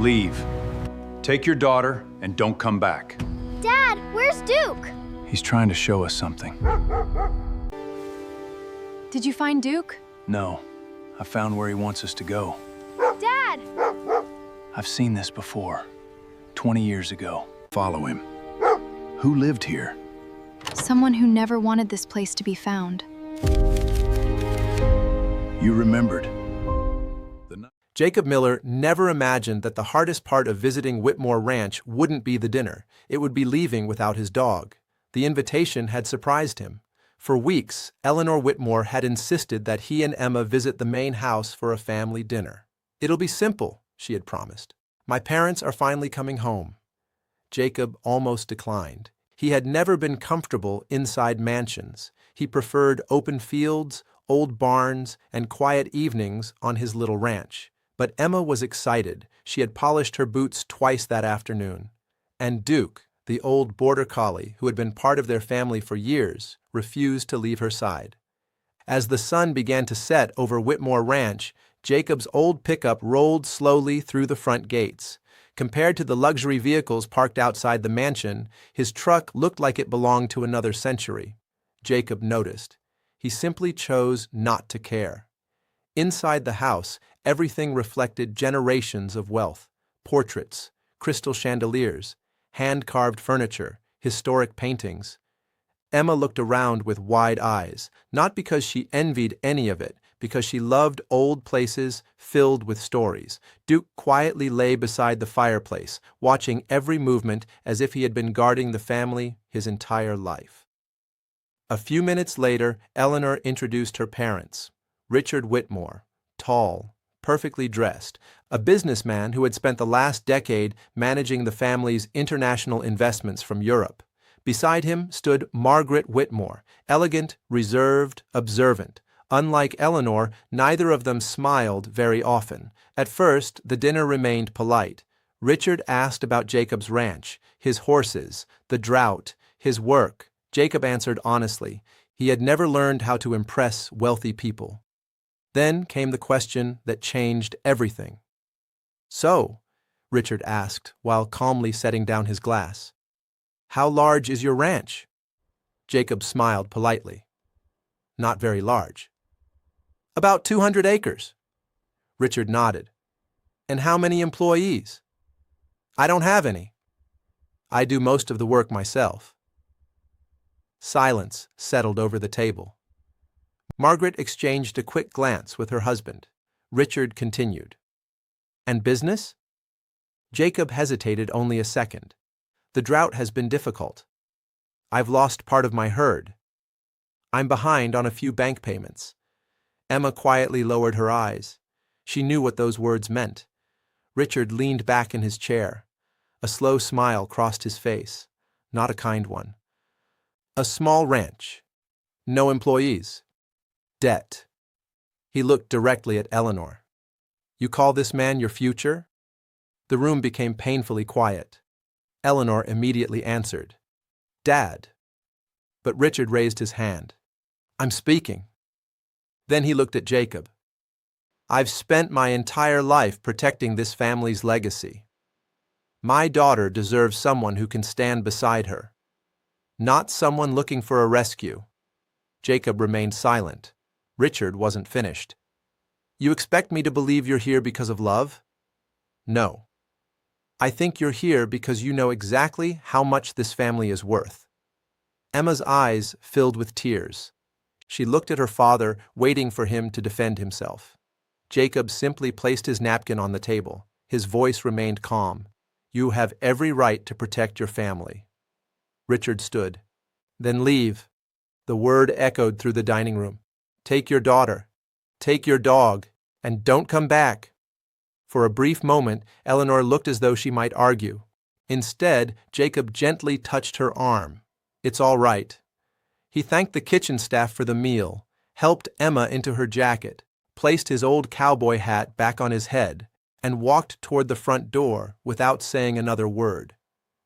Leave. Take your daughter and don't come back. Dad, where's Duke? He's trying to show us something. Did you find Duke? No, I found where he wants us to go. Dad! I've seen this before. 20 years ago. Follow him. Who lived here? Someone who never wanted this place to be found. You remembered. Jacob Miller never imagined that the hardest part of visiting Whitmore Ranch wouldn't be the dinner. It would be leaving without his dog. The invitation had surprised him. For weeks, Eleanor Whitmore had insisted that he and Emma visit the main house for a family dinner. "It'll be simple," she had promised. "My parents are finally coming home." Jacob almost declined. He had never been comfortable inside mansions. He preferred open fields, old barns, and quiet evenings on his little ranch. But Emma was excited. She had polished her boots twice that afternoon. And Duke, the old border collie who had been part of their family for years, refused to leave her side. As the sun began to set over Whitmore Ranch, Jacob's old pickup rolled slowly through the front gates. Compared to the luxury vehicles parked outside the mansion, his truck looked like it belonged to another century. Jacob noticed. He simply chose not to care. Inside the house, everything reflected generations of wealth: portraits, crystal chandeliers, hand-carved furniture, historic paintings. Emma looked around with wide eyes, not because she envied any of it, because she loved old places filled with stories. Duke quietly lay beside the fireplace, watching every movement as if he had been guarding the family his entire life. A few minutes later, Eleanor introduced her parents. Richard Whitmore, tall, perfectly dressed, a businessman who had spent the last decade managing the family's international investments from Europe. Beside him stood Margaret Whitmore, elegant, reserved, observant. Unlike Eleanor, neither of them smiled very often. At first, the dinner remained polite. Richard asked about Jacob's ranch, his horses, the drought, his work. Jacob answered honestly. He had never learned how to impress wealthy people. Then came the question that changed everything. "So," Richard asked while calmly setting down his glass, "how large is your ranch?" Jacob smiled politely. "Not very large." "About 200 acres." Richard nodded. "And how many employees?" "I don't have any. I do most of the work myself." Silence settled over the table. Margaret exchanged a quick glance with her husband. Richard continued. "And business?" Jacob hesitated only a second. "The drought has been difficult. I've lost part of my herd. I'm behind on a few bank payments." Emma quietly lowered her eyes. She knew what those words meant. Richard leaned back in his chair. A slow smile crossed his face, not a kind one. "A small ranch. No employees. Debt." He looked directly at Eleanor. "You call this man your future?" The room became painfully quiet. Eleanor immediately answered, "Dad." But Richard raised his hand. "I'm speaking." Then he looked at Jacob. "I've spent my entire life protecting this family's legacy. My daughter deserves someone who can stand beside her, not someone looking for a rescue." Jacob remained silent. Richard wasn't finished. "You expect me to believe you're here because of love?" "No. I think you're here because you know exactly how much this family is worth." Emma's eyes filled with tears. She looked at her father, waiting for him to defend himself. Jacob simply placed his napkin on the table. His voice remained calm. "You have every right to protect your family." Richard stood. "Then leave." The word echoed through the dining room. "Take your daughter, take your dog, and don't come back." For a brief moment, Eleanor looked as though she might argue. Instead, Jacob gently touched her arm. "It's all right." He thanked the kitchen staff for the meal, helped Emma into her jacket, placed his old cowboy hat back on his head, and walked toward the front door without saying another word.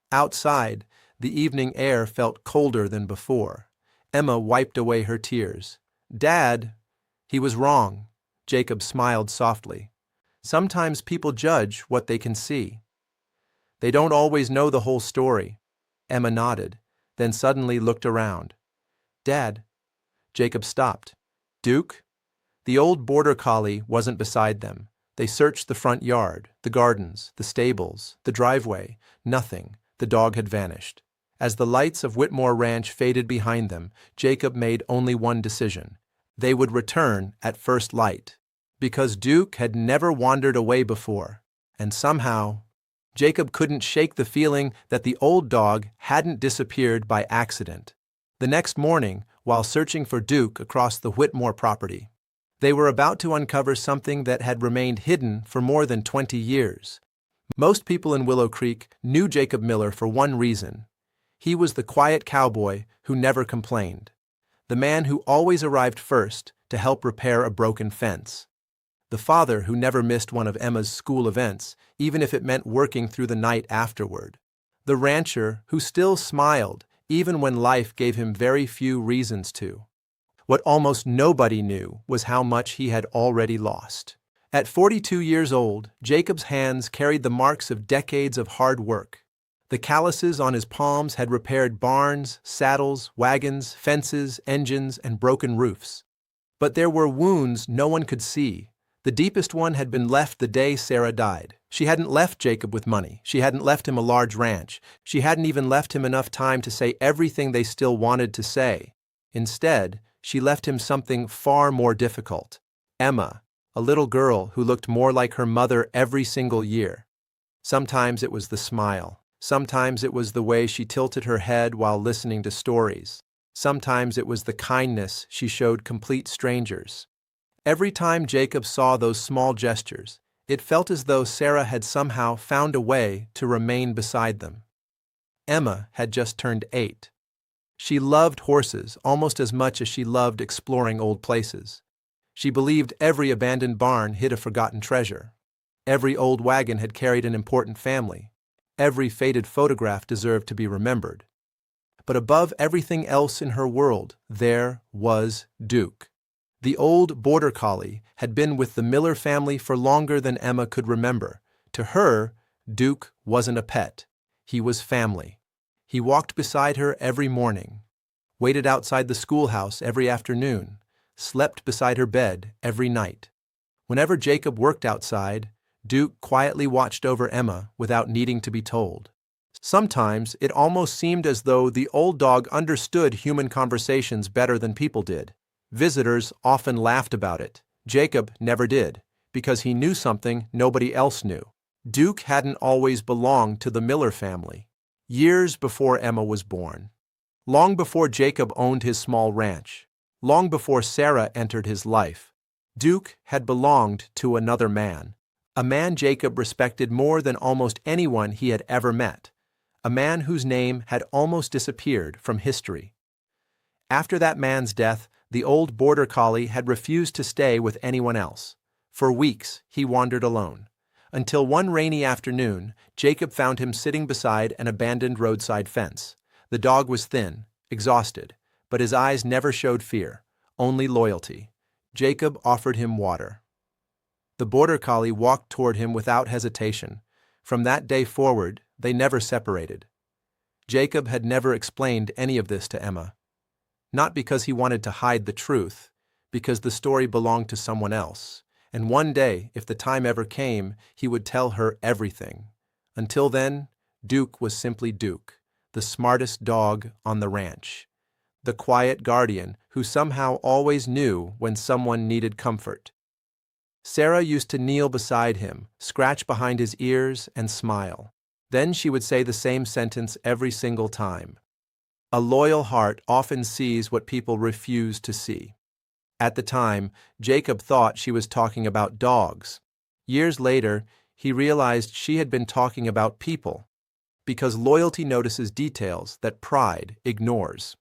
Outside, the evening air felt colder than before. Emma wiped away her tears. "Dad," he was wrong. Jacob smiled softly. Sometimes people judge what they can see. They don't always know the whole story. Emma nodded, then suddenly looked around. Dad. Jacob stopped. Duke? The old border collie wasn't beside them. They searched the front yard, the gardens, the stables, the driveway. Nothing. The dog had vanished. As the lights of Whitmore Ranch faded behind them, Jacob made only one decision. They would return at first light. Because Duke had never wandered away before, and somehow, Jacob couldn't shake the feeling that the old dog hadn't disappeared by accident. The next morning, while searching for Duke across the Whitmore property, they were about to uncover something that had remained hidden for more than 20 years. Most people in Willow Creek knew Jacob Miller for one reason. He was the quiet cowboy who never complained, the man who always arrived first to help repair a broken fence, the father who never missed one of Emma's school events, even if it meant working through the night afterward, the rancher who still smiled even when life gave him very few reasons to. What almost nobody knew was how much he had already lost. At 42 years old, Jacob's hands carried the marks of decades of hard work. The calluses on his palms had repaired barns, saddles, wagons, fences, engines, and broken roofs. But there were wounds no one could see. The deepest one had been left the day Sarah died. She hadn't left Jacob with money. She hadn't left him a large ranch. She hadn't even left him enough time to say everything they still wanted to say. Instead, she left him something far more difficult. Emma, a little girl who looked more like her mother every single year. Sometimes it was the smile. Sometimes it was the way she tilted her head while listening to stories. Sometimes it was the kindness she showed complete strangers. Every time Jacob saw those small gestures, it felt as though Sarah had somehow found a way to remain beside them. Emma had just turned 8. She loved horses almost as much as she loved exploring old places. She believed every abandoned barn hid a forgotten treasure. Every old wagon had carried an important family. Every faded photograph deserved to be remembered. But above everything else in her world, there was Duke. The old border collie had been with the Miller family for longer than Emma could remember. To her, Duke wasn't a pet. He was family. He walked beside her every morning, waited outside the schoolhouse every afternoon, slept beside her bed every night. Whenever Jacob worked outside, Duke quietly watched over Emma without needing to be told. Sometimes it almost seemed as though the old dog understood human conversations better than people did. Visitors often laughed about it. Jacob never did, because he knew something nobody else knew. Duke hadn't always belonged to the Miller family. Years before Emma was born. Long before Jacob owned his small ranch. Long before Sarah entered his life. Duke had belonged to another man. A man Jacob respected more than almost anyone he had ever met. A man whose name had almost disappeared from history. After that man's death, the old border collie had refused to stay with anyone else. For weeks, he wandered alone. Until one rainy afternoon, Jacob found him sitting beside an abandoned roadside fence. The dog was thin, exhausted, but his eyes never showed fear, only loyalty. Jacob offered him water. The border collie walked toward him without hesitation. From that day forward, they never separated. Jacob had never explained any of this to Emma. Not because he wanted to hide the truth, because the story belonged to someone else, and one day, if the time ever came, he would tell her everything. Until then, Duke was simply Duke, the smartest dog on the ranch, the quiet guardian who somehow always knew when someone needed comfort. Sarah used to kneel beside him, scratch behind his ears, and smile. Then she would say the same sentence every single time. A loyal heart often sees what people refuse to see. At the time, Jacob thought she was talking about dogs. Years later, he realized she had been talking about people, because loyalty notices details that pride ignores.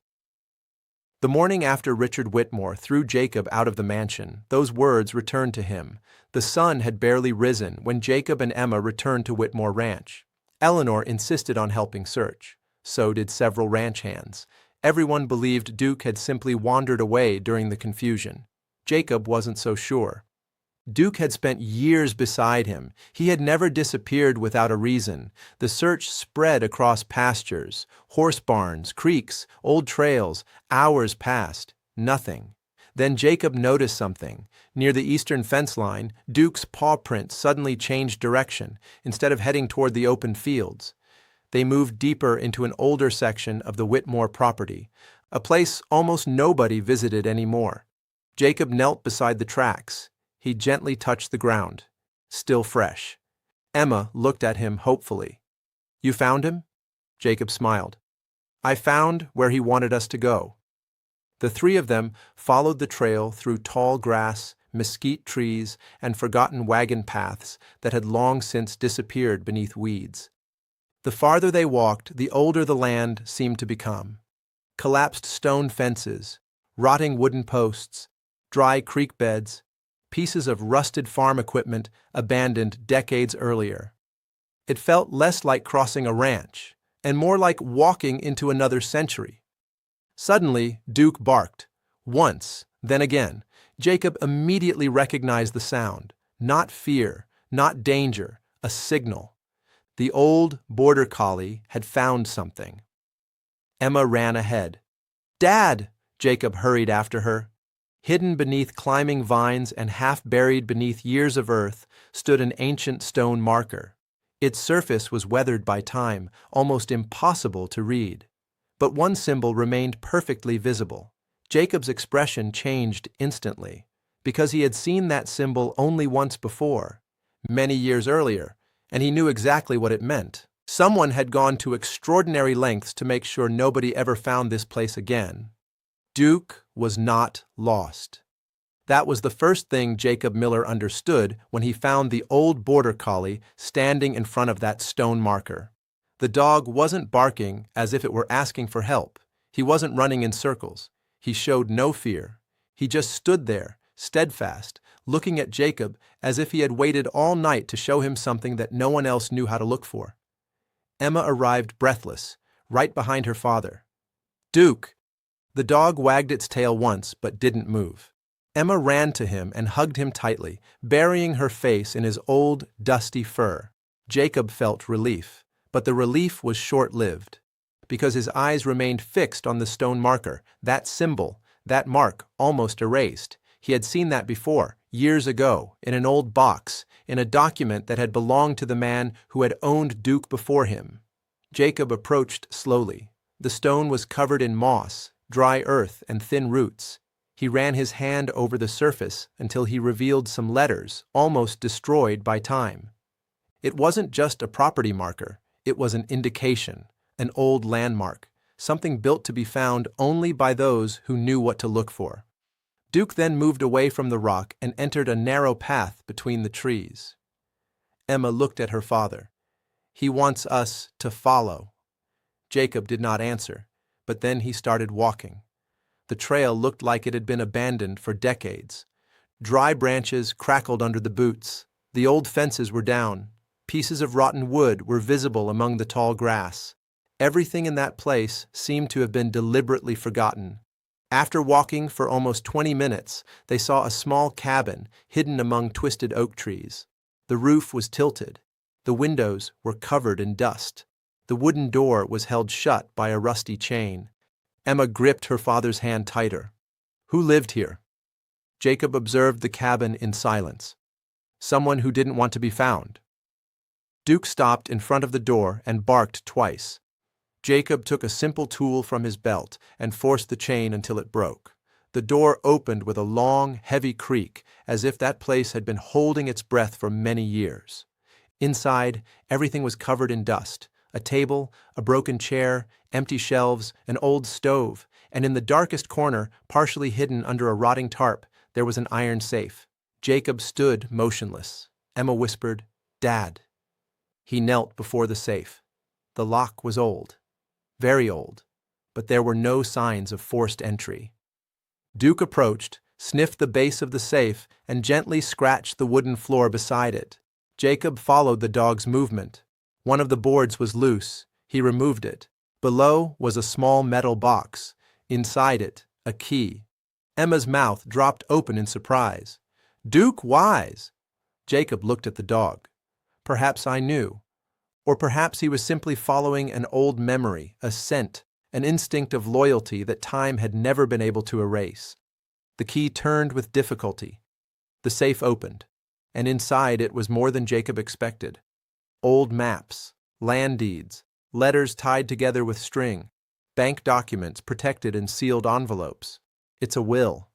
The morning after Richard Whitmore threw Jacob out of the mansion, those words returned to him. The sun had barely risen when Jacob and Emma returned to Whitmore Ranch. Eleanor insisted on helping search. So did several ranch hands. Everyone believed Duke had simply wandered away during the confusion. Jacob wasn't so sure. Duke had spent years beside him. He had never disappeared without a reason. The search spread across pastures, horse barns, creeks, old trails. Hours passed. Nothing. Then Jacob noticed something. Near the eastern fence line, Duke's paw prints suddenly changed direction. Instead of heading toward the open fields, they moved deeper into an older section of the Whitmore property, a place almost nobody visited anymore. Jacob knelt beside the tracks. He gently touched the ground. Still fresh. Emma looked at him hopefully. "You found him?" Jacob smiled. "I found where he wanted us to go." The three of them followed the trail through tall grass, mesquite trees, and forgotten wagon paths that had long since disappeared beneath weeds. The farther they walked, the older the land seemed to become. Collapsed stone fences, rotting wooden posts, dry creek beds, pieces of rusted farm equipment abandoned decades earlier. It felt less like crossing a ranch, and more like walking into another century. Suddenly, Duke barked. Once, then again. Jacob immediately recognized the sound. Not fear, not danger, a signal. The old border collie had found something. Emma ran ahead. "Dad!" Jacob hurried after her. Hidden beneath climbing vines and half buried beneath years of earth stood an ancient stone marker. Its surface was weathered by time, almost impossible to read. But one symbol remained perfectly visible. Jacob's expression changed instantly, because he had seen that symbol only once before, many years earlier, and he knew exactly what it meant. Someone had gone to extraordinary lengths to make sure nobody ever found this place again. Duke was not lost. That was the first thing Jacob Miller understood when he found the old border collie standing in front of that stone marker. The dog wasn't barking as if it were asking for help. He wasn't running in circles. He showed no fear. He just stood there, steadfast, looking at Jacob as if he had waited all night to show him something that no one else knew how to look for. Emma arrived breathless, right behind her father. "Duke!" The dog wagged its tail once, but didn't move. Emma ran to him and hugged him tightly, burying her face in his old, dusty fur. Jacob felt relief, but the relief was short-lived, because his eyes remained fixed on the stone marker, that symbol, that mark almost erased. He had seen that before, years ago, in an old box, in a document that had belonged to the man who had owned Duke before him. Jacob approached slowly. The stone was covered in moss, dry earth, and thin roots. He ran his hand over the surface until he revealed some letters, almost destroyed by time. It wasn't just a property marker. It was an indication, an old landmark, something built to be found only by those who knew what to look for. Duke then moved away from the rock and entered a narrow path between the trees. Emma looked at her father. "He wants us to follow." Jacob did not answer, but then he started walking. The trail looked like it had been abandoned for decades. Dry branches crackled under the boots. The old fences were down. Pieces of rotten wood were visible among the tall grass. Everything in that place seemed to have been deliberately forgotten. After walking for almost 20 minutes, they saw a small cabin hidden among twisted oak trees. The roof was tilted. The windows were covered in dust. The wooden door was held shut by a rusty chain. Emma gripped her father's hand tighter. "Who lived here?" Jacob observed the cabin in silence. "Someone who didn't want to be found." Duke stopped in front of the door and barked twice. Jacob took a simple tool from his belt and forced the chain until it broke. The door opened with a long, heavy creak, as if that place had been holding its breath for many years. Inside, everything was covered in dust. A table, a broken chair, empty shelves, an old stove, and in the darkest corner, partially hidden under a rotting tarp, there was an iron safe. Jacob stood motionless. Emma whispered, "Dad." He knelt before the safe. The lock was old, very old, but there were no signs of forced entry. Duke approached, sniffed the base of the safe, and gently scratched the wooden floor beside it. Jacob followed the dog's movement. One of the boards was loose. He removed it. Below was a small metal box. Inside it, a key. Emma's mouth dropped open in surprise. Duke Wise! Jacob looked at the dog. Perhaps I knew. Or perhaps he was simply following an old memory, a scent, an instinct of loyalty that time had never been able to erase. The key turned with difficulty. The safe opened, and inside it was more than Jacob expected. Old maps, land deeds, letters tied together with string, bank documents protected in sealed envelopes. It's a will,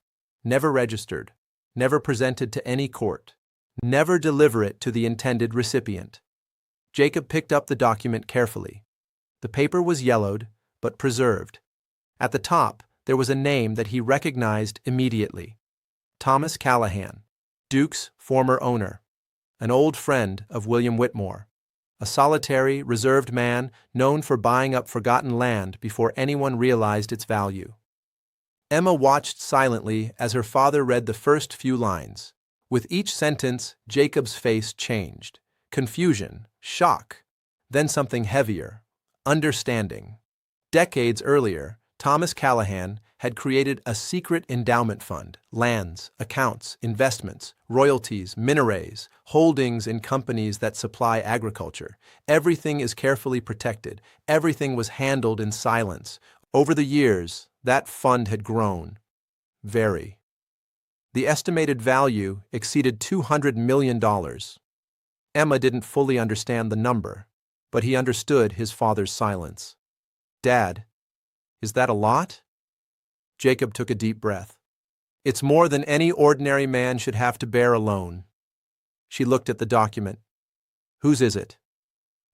never registered, never presented to any court, never deliver it to the intended recipient. Jacob picked up the document carefully. The paper was yellowed, but preserved. At the top, there was a name that he recognized immediately. Thomas Callahan, Duke's former owner, an old friend of William Whitmore, a solitary, reserved man known for buying up forgotten land before anyone realized its value. Emma watched silently as her father read the first few lines. With each sentence, Jacob's face changed. Confusion, shock, then something heavier, understanding. Decades earlier, Thomas Callahan had created a secret endowment fund, lands, accounts, investments, royalties, mineraries, holdings in companies that supply agriculture. Everything is carefully protected. Everything was handled in silence. Over the years, that fund had grown. Very. The estimated value exceeded $200 million. Emma didn't fully understand the number, but he understood his father's silence. Dad, is that a lot? Jacob took a deep breath. It's more than any ordinary man should have to bear alone. She looked at the document. Whose is it?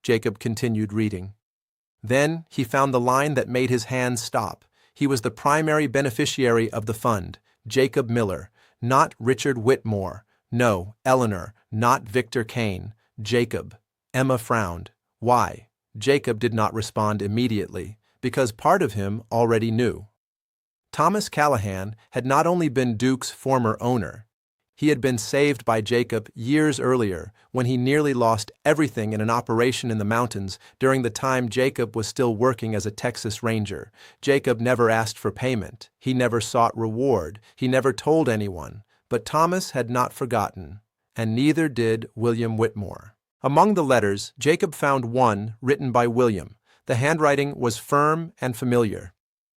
Jacob continued reading. Then he found the line that made his hands stop. He was the primary beneficiary of the fund, Jacob Miller, not Richard Whitmore. No, Eleanor, not Victor Kane. Jacob. Emma frowned. Why? Jacob did not respond immediately, because part of him already knew. Thomas Callahan had not only been Duke's former owner, he had been saved by Jacob years earlier when he nearly lost everything in an operation in the mountains during the time Jacob was still working as a Texas Ranger. Jacob never asked for payment. He never sought reward. He never told anyone. But Thomas had not forgotten, and neither did William Whitmore. Among the letters, Jacob found one written by William. The handwriting was firm and familiar.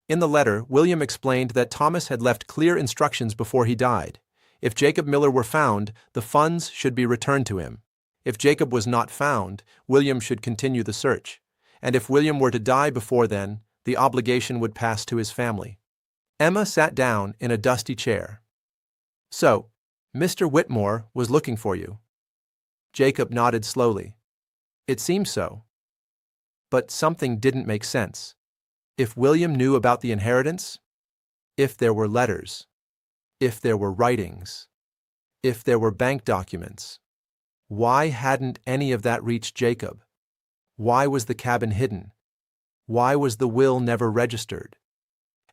In the letter, William explained that Thomas had left clear instructions before he died. If Jacob Miller were found, the funds should be returned to him. If Jacob was not found, William should continue the search. And if William were to die before then, the obligation would pass to his family. Emma sat down in a dusty chair. So, Mr. Whitmore was looking for you. Jacob nodded slowly. It seemed so. But something didn't make sense. If William knew about the inheritance, if there were letters, if there were writings, if there were bank documents, why hadn't any of that reached Jacob? Why was the cabin hidden? Why was the will never registered?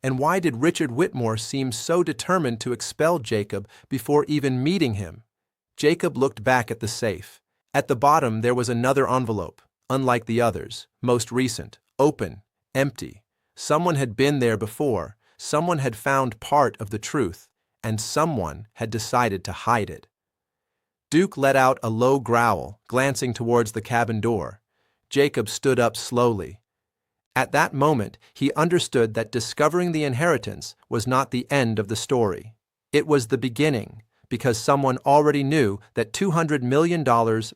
And why did Richard Whitmore seem so determined to expel Jacob before even meeting him? Jacob looked back at the safe. At the bottom there was another envelope, unlike the others, most recent, open, empty. Someone had been there before, someone had found part of the truth, and someone had decided to hide it. Duke let out a low growl, glancing towards the cabin door. Jacob stood up slowly. At that moment, he understood that discovering the inheritance was not the end of the story. It was the beginning, because someone already knew that $200 million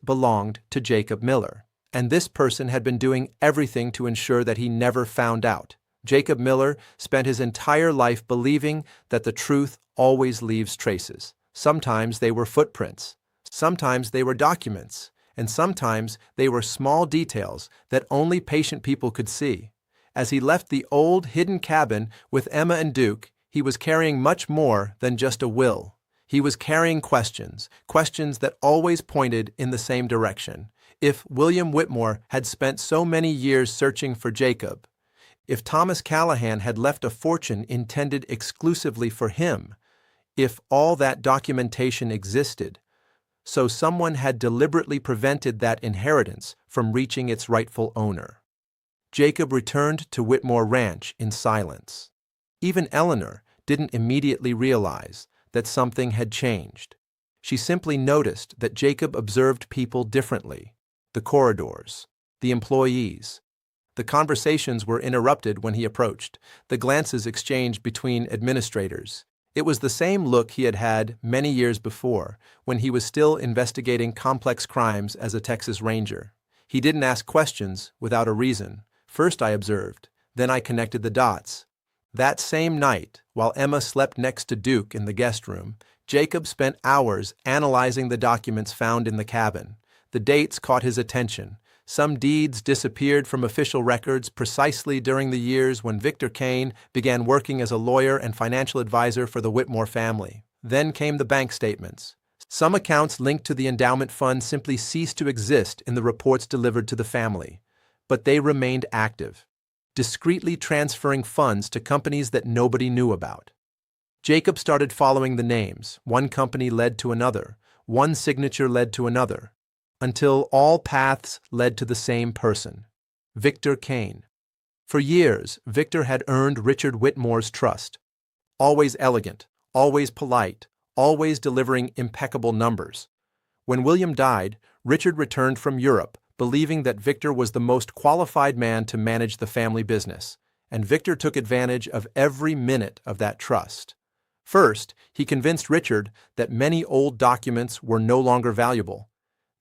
belonged to Jacob Miller. And this person had been doing everything to ensure that he never found out. Jacob Miller spent his entire life believing that the truth always leaves traces. Sometimes they were footprints, sometimes they were documents, and sometimes they were small details that only patient people could see. As he left the old, hidden cabin with Emma and Duke, he was carrying much more than just a will. He was carrying questions that always pointed in the same direction. If William Whitmore had spent so many years searching for Jacob, if Thomas Callahan had left a fortune intended exclusively for him, if all that documentation existed, so someone had deliberately prevented that inheritance from reaching its rightful owner. Jacob returned to Whitmore Ranch in silence. Even Eleanor didn't immediately realize that something had changed. She simply noticed that Jacob observed people differently. The corridors, the employees. The conversations were interrupted when he approached, the glances exchanged between administrators. It was the same look he had had many years before, when he was still investigating complex crimes as a Texas Ranger. He didn't ask questions without a reason. First I observed, then I connected the dots. That same night, while Emma slept next to Duke in the guest room, Jacob spent hours analyzing the documents found in the cabin. The dates caught his attention. Some deeds disappeared from official records precisely during the years when Victor Kane began working as a lawyer and financial advisor for the Whitmore family. Then came the bank statements. Some accounts linked to the endowment fund simply ceased to exist in the reports delivered to the family, but they remained active, discreetly transferring funds to companies that nobody knew about. Jacob started following the names. One company led to another, one signature led to another, until all paths led to the same person, Victor Kane. For years, Victor had earned Richard Whitmore's trust. Always elegant, always polite, always delivering impeccable numbers. When William died, Richard returned from Europe, believing that Victor was the most qualified man to manage the family business, and Victor took advantage of every minute of that trust. First, he convinced Richard that many old documents were no longer valuable.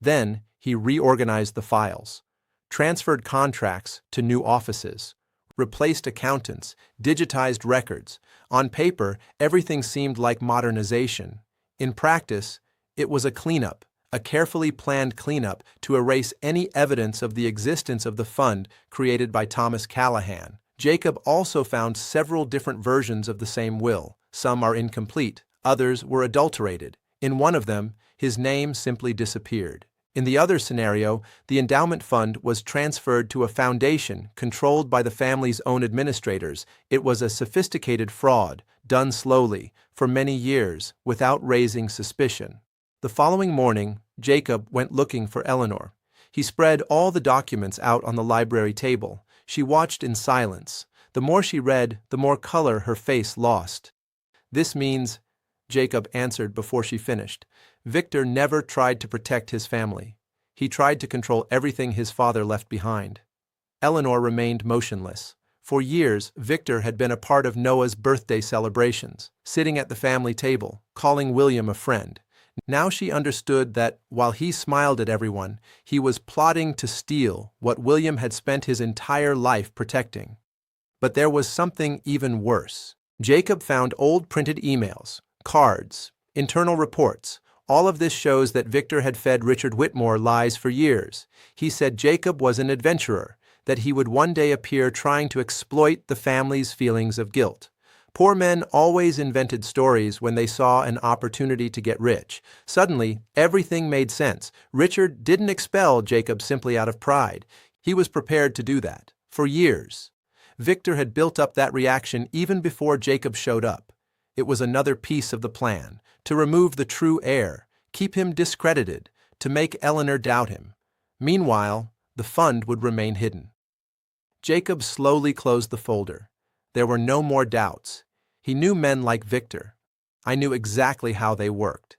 Then, he reorganized the files, transferred contracts to new offices, replaced accountants, digitized records. On paper, everything seemed like modernization. In practice, it was a cleanup, a carefully planned cleanup to erase any evidence of the existence of the fund created by Thomas Callahan. Jacob also found several different versions of the same will. Some are incomplete, others were adulterated. In one of them, his name simply disappeared. In the other scenario, the endowment fund was transferred to a foundation controlled by the family's own administrators. It was a sophisticated fraud, done slowly, for many years, without raising suspicion. The following morning, Jacob went looking for Eleanor. He spread all the documents out on the library table. She watched in silence. The more she read, the more color her face lost. "This means," Jacob answered before she finished, "Victor never tried to protect his family. He tried to control everything his father left behind." Eleanor remained motionless. For years, Victor had been a part of Noah's birthday celebrations, sitting at the family table, calling William a friend. Now she understood that, while he smiled at everyone, he was plotting to steal what William had spent his entire life protecting. But there was something even worse. Jacob found old printed emails, cards, internal reports. All of this shows that Victor had fed Richard Whitmore lies for years. He said Jacob was an adventurer, that he would one day appear trying to exploit the family's feelings of guilt. Poor men always invented stories when they saw an opportunity to get rich. Suddenly, everything made sense. Richard didn't expel Jacob simply out of pride. He was prepared to do that. For years, Victor had built up that reaction even before Jacob showed up. It was another piece of the plan, to remove the true heir, keep him discredited, to make Eleanor doubt him. Meanwhile, the fund would remain hidden. Jacob slowly closed the folder. There were no more doubts. He knew men like Victor. I knew exactly how they worked.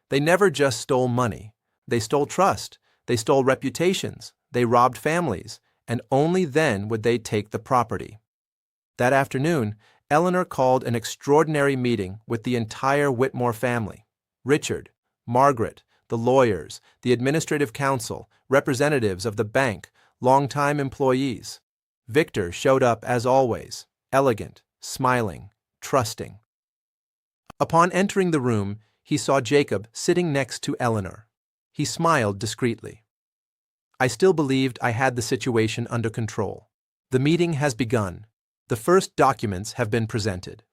They never just stole money. They stole trust. They stole reputations. They robbed families. And only then would they take the property. That afternoon, Eleanor called an extraordinary meeting with the entire Whitmore family. Richard, Margaret, the lawyers, the administrative council, representatives of the bank, longtime employees. Victor showed up as always, elegant, smiling, trusting. Upon entering the room, he saw Jacob sitting next to Eleanor. He smiled discreetly. "I still believed I had the situation under control. The meeting has begun. The first documents have been presented."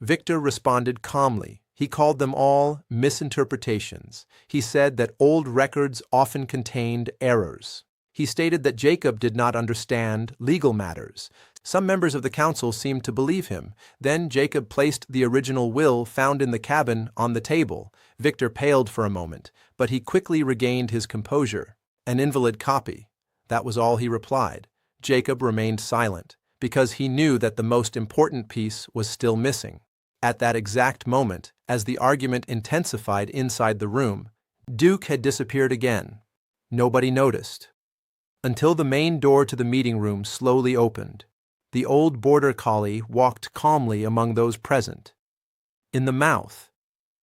Victor responded calmly. He called them all misinterpretations. He said that old records often contained errors. He stated that Jacob did not understand legal matters. Some members of the council seemed to believe him. Then Jacob placed the original will found in the cabin on the table. Victor paled for a moment, but he quickly regained his composure. "An invalid copy." That was all he replied. Jacob remained silent, because he knew that the most important piece was still missing. At that exact moment, as the argument intensified inside the room, Duke had disappeared again. Nobody noticed. Until the main door to the meeting room slowly opened. The old border collie walked calmly among those present. In the mouth,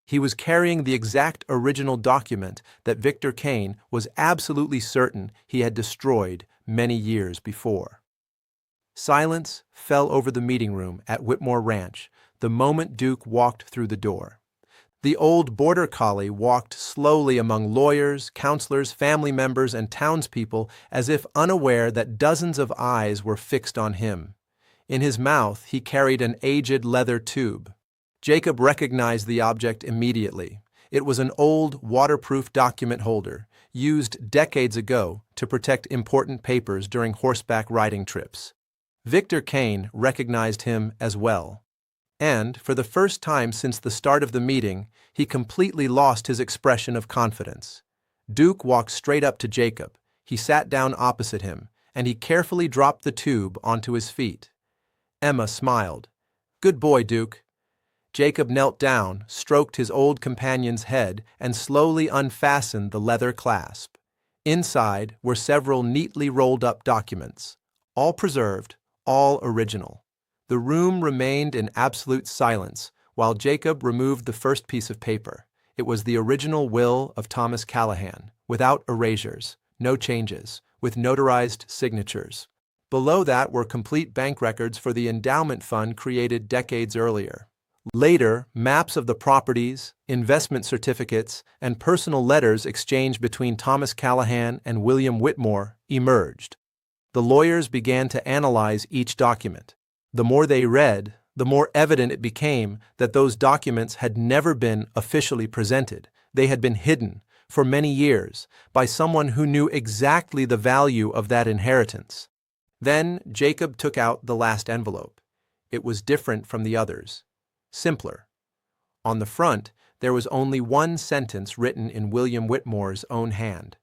he was carrying the exact original document that Victor Kane was absolutely certain he had destroyed many years before. Silence fell over the meeting room at Whitmore Ranch the moment Duke walked through the door. The old border collie walked slowly among lawyers, counselors, family members, and townspeople as if unaware that dozens of eyes were fixed on him. In his mouth, he carried an aged leather tube. Jacob recognized the object immediately. It was an old, waterproof document holder, used decades ago to protect important papers during horseback riding trips. Victor Kane recognized him as well. And, for the first time since the start of the meeting, he completely lost his expression of confidence. Duke walked straight up to Jacob. He sat down opposite him, and he carefully dropped the tube onto his feet. Emma smiled. "Good boy, Duke." Jacob knelt down, stroked his old companion's head, and slowly unfastened the leather clasp. Inside were several neatly rolled-up documents, all preserved, all original. The room remained in absolute silence while Jacob removed the first piece of paper. It was the original will of Thomas Callahan, without erasures, no changes, with notarized signatures. Below that were complete bank records for the endowment fund created decades earlier. Later, maps of the properties, investment certificates, and personal letters exchanged between Thomas Callahan and William Whitmore emerged. The lawyers began to analyze each document. The more they read, the more evident it became that those documents had never been officially presented. They had been hidden, for many years, by someone who knew exactly the value of that inheritance. Then Jacob took out the last envelope. It was different from the others. Simpler. On the front, there was only one sentence written in William Whitmore's own hand.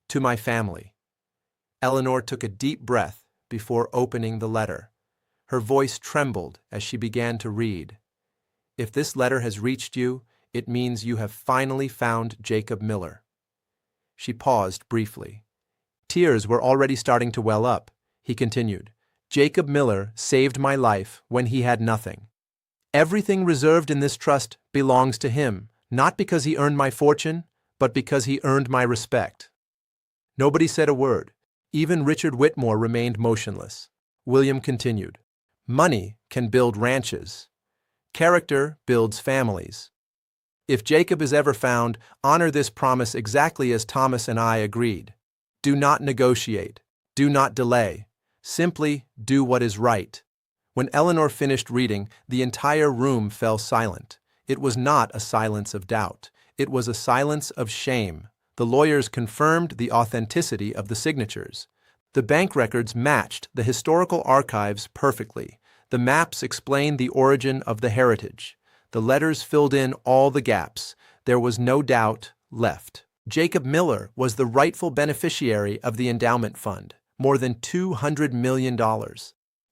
"To my family." Eleanor took a deep breath before opening the letter. Her voice trembled as she began to read. "If this letter has reached you, it means you have finally found Jacob Miller." She paused briefly. Tears were already starting to well up. He continued, "Jacob Miller saved my life when he had nothing. Everything reserved in this trust belongs to him, not because he earned my fortune, but because he earned my respect." Nobody said a word. Even Richard Whitmore remained motionless. William continued, "Money can build ranches. Character builds families. If Jacob is ever found, honor this promise exactly as Thomas and I agreed. Do not negotiate. Do not delay. Simply do what is right." When Eleanor finished reading, the entire room fell silent. It was not a silence of doubt. It was a silence of shame. The lawyers confirmed the authenticity of the signatures. The bank records matched the historical archives perfectly. The maps explained the origin of the heritage. The letters filled in all the gaps. There was no doubt left. Jacob Miller was the rightful beneficiary of the endowment fund, more than $200 million.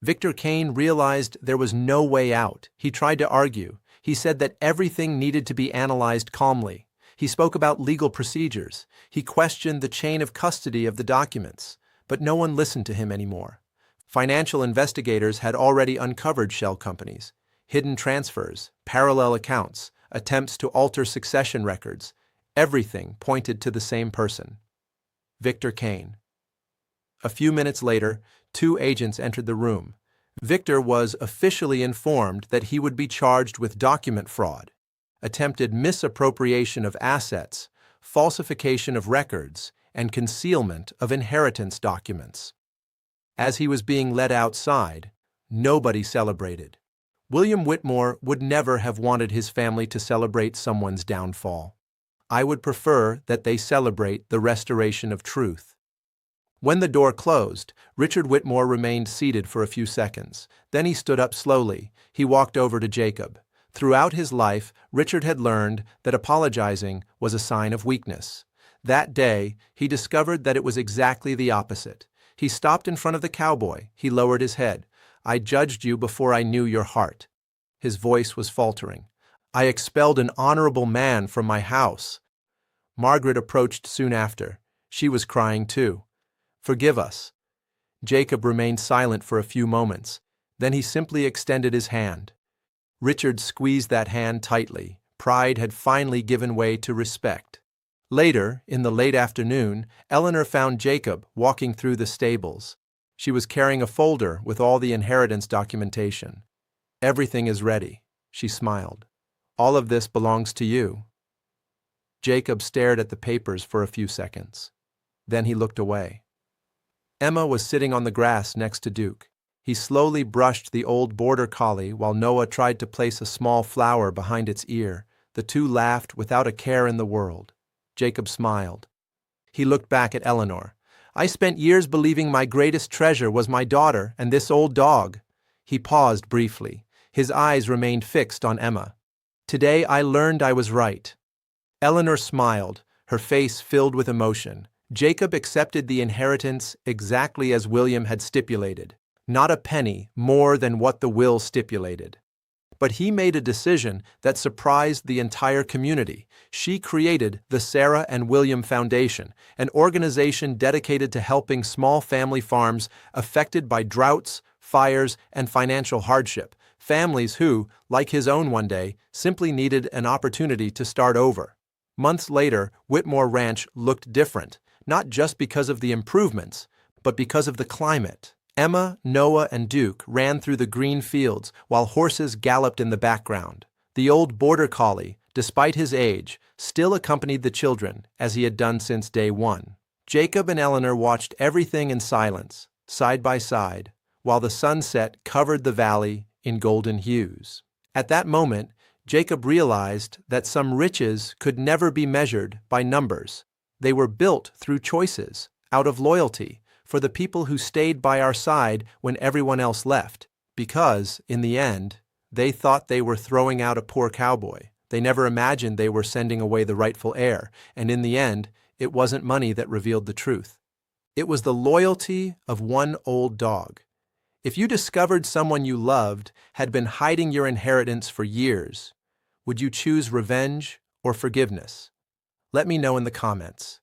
Victor Kane realized there was no way out. He tried to argue. He said that everything needed to be analyzed calmly. He spoke about legal procedures. He questioned the chain of custody of the documents. But no one listened to him anymore. Financial investigators had already uncovered shell companies, hidden transfers, parallel accounts, attempts to alter succession records. Everything pointed to the same person, Victor Kane. A few minutes later, 2 agents entered the room. Victor was officially informed that he would be charged with document fraud, attempted misappropriation of assets, falsification of records, and concealment of inheritance documents. As he was being led outside, nobody celebrated. William Whitmore would never have wanted his family to celebrate someone's downfall. I would prefer that they celebrate the restoration of truth. When the door closed, Richard Whitmore remained seated for a few seconds. Then he stood up slowly. He walked over to Jacob. Throughout his life, Richard had learned that apologizing was a sign of weakness. That day, he discovered that it was exactly the opposite. He stopped in front of the cowboy. He lowered his head. "I judged you before I knew your heart." His voice was faltering. "I expelled an honorable man from my house." Margaret approached soon after. She was crying too. "Forgive us." Jacob remained silent for a few moments. Then he simply extended his hand. Richard squeezed that hand tightly. Pride had finally given way to respect. Later, in the late afternoon, Eleanor found Jacob walking through the stables. She was carrying a folder with all the inheritance documentation. "Everything is ready," she smiled. "All of this belongs to you." Jacob stared at the papers for a few seconds. Then he looked away. Emma was sitting on the grass next to Duke. He slowly brushed the old border collie while Noah tried to place a small flower behind its ear. The two laughed without a care in the world. Jacob smiled. He looked back at Eleanor. "I spent years believing my greatest treasure was my daughter and this old dog." He paused briefly. His eyes remained fixed on Emma. "Today I learned I was right." Eleanor smiled, her face filled with emotion. Jacob accepted the inheritance exactly as William had stipulated. Not a penny more than what the will stipulated. But he made a decision that surprised the entire community. She created the Sarah and William Foundation, an organization dedicated to helping small family farms affected by droughts, fires, and financial hardship. Families who, like his own one day, simply needed an opportunity to start over. Months later, Whitmore Ranch looked different, not just because of the improvements, but because of the climate. Emma, Noah, and Duke ran through the green fields while horses galloped in the background. The old border collie, despite his age, still accompanied the children, as he had done since day one. Jacob and Eleanor watched everything in silence, side by side, while the sunset covered the valley in golden hues. At that moment, Jacob realized that some riches could never be measured by numbers. They were built through choices, out of loyalty, for the people who stayed by our side when everyone else left, because, in the end, they thought they were throwing out a poor cowboy. They never imagined they were sending away the rightful heir, and in the end, it wasn't money that revealed the truth. It was the loyalty of one old dog. If you discovered someone you loved had been hiding your inheritance for years, would you choose revenge or forgiveness? Let me know in the comments.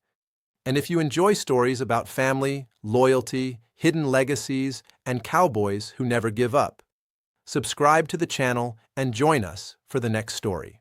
And if you enjoy stories about family, loyalty, hidden legacies, and cowboys who never give up, subscribe to the channel and join us for the next story.